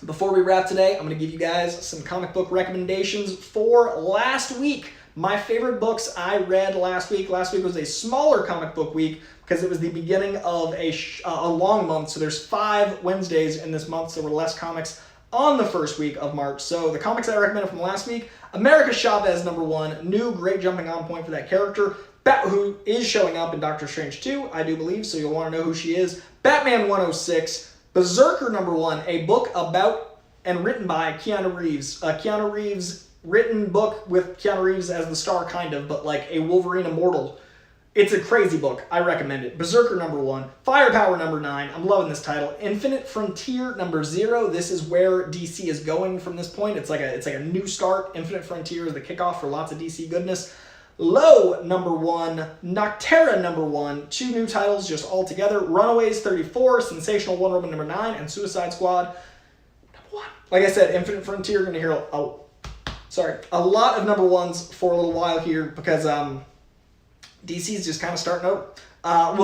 before we wrap today, I'm going to give you guys some comic book recommendations for last week. My favorite books I read last week. Last week was a smaller comic book week because it was the beginning of a long month. So there's 5 Wednesdays in this month, so there were less comics on the first week of March. So the comics I recommended from last week, America Chavez #1, new great jumping on point for that character, who is showing up in Doctor Strange 2, I do believe, so you'll want to know who she is. Batman 106, Berserker #1, a book about and written by Keanu Reeves. Keanu Reeves written book with Keanu Reeves as the star, kind of, but like a Wolverine immortal. It's a crazy book. I recommend it. Berserker #1. Firepower #9. I'm loving this title. Infinite Frontier #0. This is where DC is going from this point. It's like a new start. Infinite Frontier is the kickoff for lots of DC goodness. Low #1. Noctera #1. 2 new titles just all together. Runaways 34. Sensational Wonder Woman #9. And Suicide Squad #1. Like I said, Infinite Frontier, you're going to hear a lot of #1s for a little while here because DC's just kind of starting over,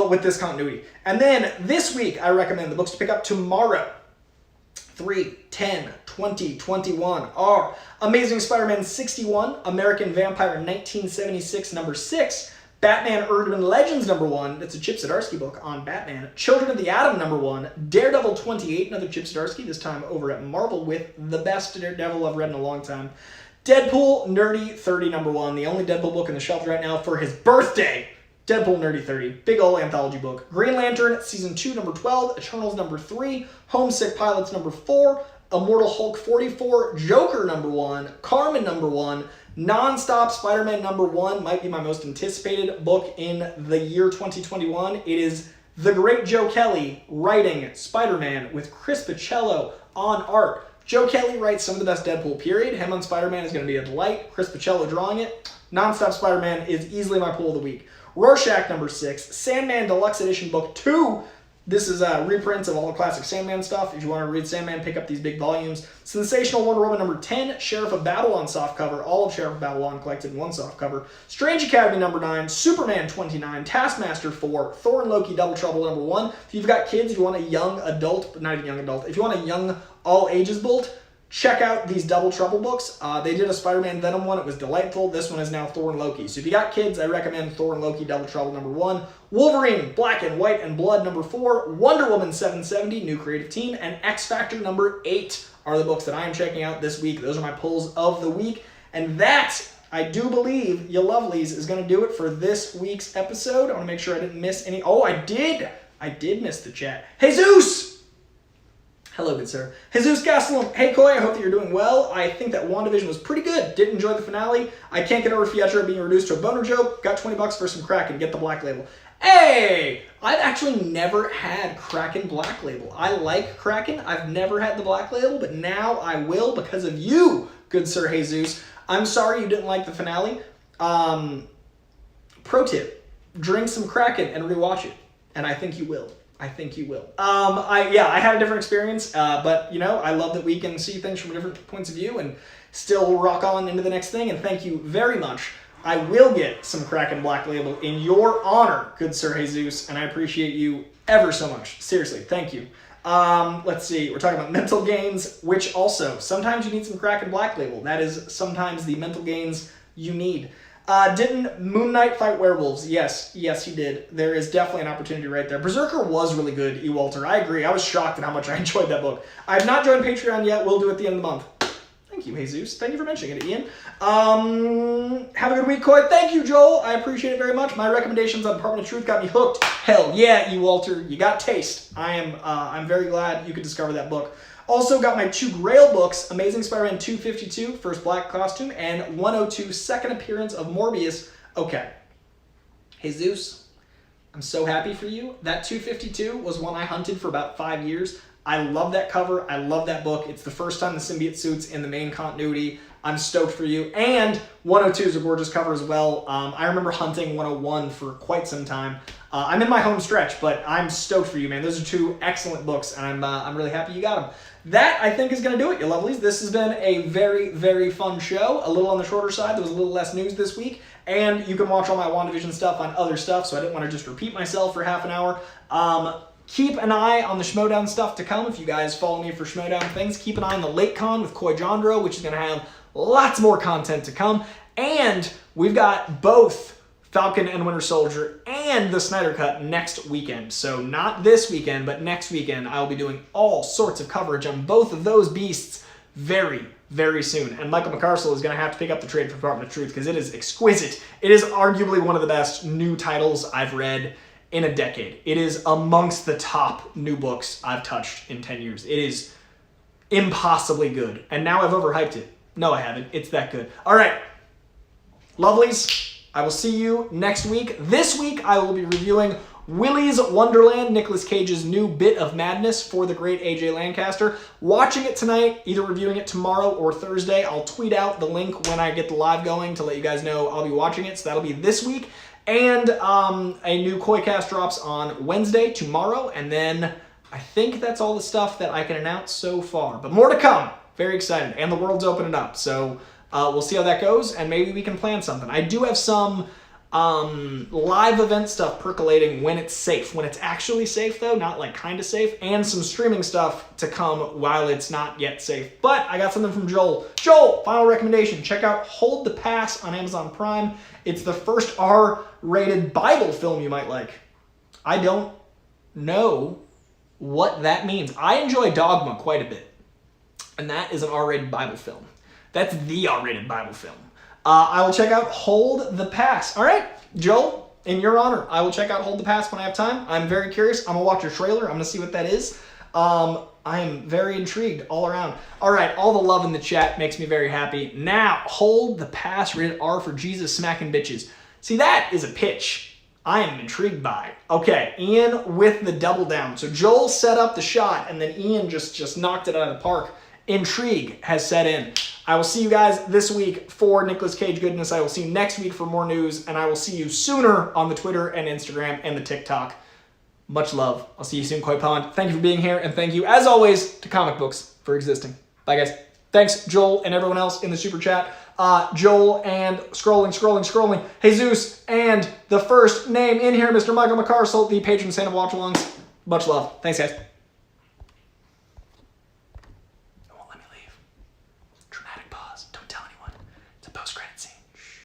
with this continuity. And then this week, I recommend the books to pick up tomorrow. 3/10/2021 are Amazing Spider-Man 61, American Vampire 1976 #6, Batman Urban Legends #1, that's a Chip Zdarsky book on Batman, Children of the Atom #1, Daredevil 28, another Chip Zdarsky, this time over at Marvel with the best Daredevil I've read in a long time. Deadpool Nerdy 30 #1, the only Deadpool book in the shelf right now for his birthday. Deadpool Nerdy 30, big ol' anthology book. Green Lantern Season 2 #12, Eternals #3, Homesick Pilots #4, Immortal Hulk 44, Joker #1, Carmen #1, Nonstop Spider-Man #1, might be my most anticipated book in the year 2021. It is the great Joe Kelly writing Spider-Man with Chris Pichello on art. Joe Kelly writes some of the best Deadpool, period. Him on Spider-Man is going to be a delight. Chris Pichello drawing it. Nonstop Spider-Man is easily my pull of the week. Rorschach #6, Sandman Deluxe Edition Book 2. This is reprints of all the classic Sandman stuff. If you want to read Sandman, pick up these big volumes. Sensational Wonder Woman #10, Sheriff of Babylon softcover. All of Sheriff of Babylon collected in one softcover. Strange Academy #9, Superman 29, Taskmaster 4, Thor and Loki Double Trouble #1. If you've got kids, if you want a young adult, not a young adult, if you want a young all ages bolt, check out these Double Trouble books. They did a Spider-Man Venom one. It was delightful. This one is now Thor and Loki. So if you got kids, I recommend Thor and Loki Double Trouble #1. Wolverine Black and White and Blood #4. Wonder Woman 770, new creative team. And X Factor #8 are the books that I am checking out this week. Those are my pulls of the week. And that, I do believe, you lovelies, is going to do it for this week's episode. I want to make sure I didn't miss any. Oh, I did. I did miss the chat. Jesus! Hello, good sir. Jesus Gastelum. Hey, Coy, I hope that you're doing well. I think that WandaVision was pretty good. Did enjoy the finale. I can't get over Fiatra being reduced to a boner joke. Got $20 for some Kraken. Get the Black Label. Hey! I've actually never had Kraken Black Label. I like Kraken. I've never had the Black Label, but now I will because of you, good sir Jesus. I'm sorry you didn't like the finale. Pro tip, drink some Kraken and rewatch it. And I think you will. I think you will. I had a different experience, but you know, I love that we can see things from different points of view and still rock on into the next thing. And thank you very much. I will get some Kraken Black Label in your honor, good sir Jesus, and I appreciate you ever so much. Seriously, thank you. Let's see. We're talking about mental gains, which also sometimes you need some Kraken Black Label. That is sometimes the mental gains you need. Didn't Moon Knight fight werewolves? Yes, he did. There is definitely an opportunity right there. Berserker was really good, E. Walter. I agree. I was shocked at how much I enjoyed that book. I have not joined Patreon yet. We'll do it at the end of the month. Thank you, Jesus. Thank you for mentioning it, Ian. Have a good week, Coy. Thank you, Joel. I appreciate it very much. My recommendations on Department of Truth got me hooked. Hell yeah, E. Walter. You got taste. I'm very glad you could discover that book. Also got my 2 Grail books, Amazing Spider-Man 252, First Black Costume, and 102, Second Appearance of Morbius. Okay. Jesus, I'm so happy for you. That 252 was one I hunted for about 5 years. I love that cover. I love that book. It's the first time the symbiote suit's in the main continuity. I'm stoked for you. And 102 is a gorgeous cover as well. I remember hunting 101 for quite some time. I'm in my home stretch, but I'm stoked for you, man. Those are two excellent books, and I'm really happy you got them. That, I think, is going to do it, you lovelies. This has been a very, very fun show. A little on the shorter side. There was a little less news this week. And you can watch all my WandaVision stuff on other stuff, so I didn't want to just repeat myself for half an hour. Keep an eye on the Schmoedown stuff to come. If you guys follow me for Schmoedown things, keep an eye on the Late Con with Coy-Jandreau, which is going to have lots more content to come. And we've got both Falcon and Winter Soldier and the SnyderCut next weekend. So not this weekend, but next weekend, I'll be doing all sorts of coverage on both of those beasts very, very soon. And Michael McCarcel is going to have to pick up the trade for Department of Truth because it is exquisite. It is arguably one of the best new titles I've read in a decade. It is amongst the top new books I've touched in 10 years. It is impossibly good. And now I've overhyped it. No, I haven't. It's that good. All right. Lovelies, I will see you next week. This week, I will be reviewing Willy's Wonderland, Nicolas Cage's new bit of madness for the great AJ Lancaster. Watching it tonight, either reviewing it tomorrow or Thursday. I'll tweet out the link when I get the live going to let you guys know I'll be watching it. So that'll be this week. And a new Coycast drops on Wednesday, tomorrow. And then I think that's all the stuff that I can announce so far. But more to come. Very excited. And the world's opening up. So we'll see how that goes. And maybe we can plan something. I do have some live event stuff percolating when it's safe. When it's actually safe, though. Not like kind of safe. And some streaming stuff to come while it's not yet safe. But I got something from Joel. Joel, final recommendation. Check out Hold the Pass on Amazon Prime. It's the first R-rated Bible film you might like. I don't know what that means. I enjoy Dogma quite a bit. And that is an R-rated Bible film. That's the R-rated Bible film. I will check out Hold the Pass. All right, Joel, in your honor, I will check out Hold the Pass when I have time. I'm very curious. I'm going to watch your trailer. I'm going to see what that is. I am very intrigued all around. All right, all the love in the chat makes me very happy. Now, Hold the Pass, rated R for Jesus smacking bitches. See, that is a pitch I am intrigued by. Okay, Ian with the double down. So Joel set up the shot, and then Ian just knocked it out of the park. Intrigue has set in. I will see you guys this week for Nicolas Cage goodness. I will see you next week for more news, and I will see you sooner on the Twitter and Instagram and the TikTok. Much love. I'll see you soon, Koi Pond. Thank you for being here, and thank you, as always, to Comic Books for existing. Bye, guys. Thanks, Joel and everyone else in the super chat. Joel and scrolling. Jesus, and the first name in here, Mr. Michael McCarcel, the patron saint of watch-alongs. Much love. Thanks, guys.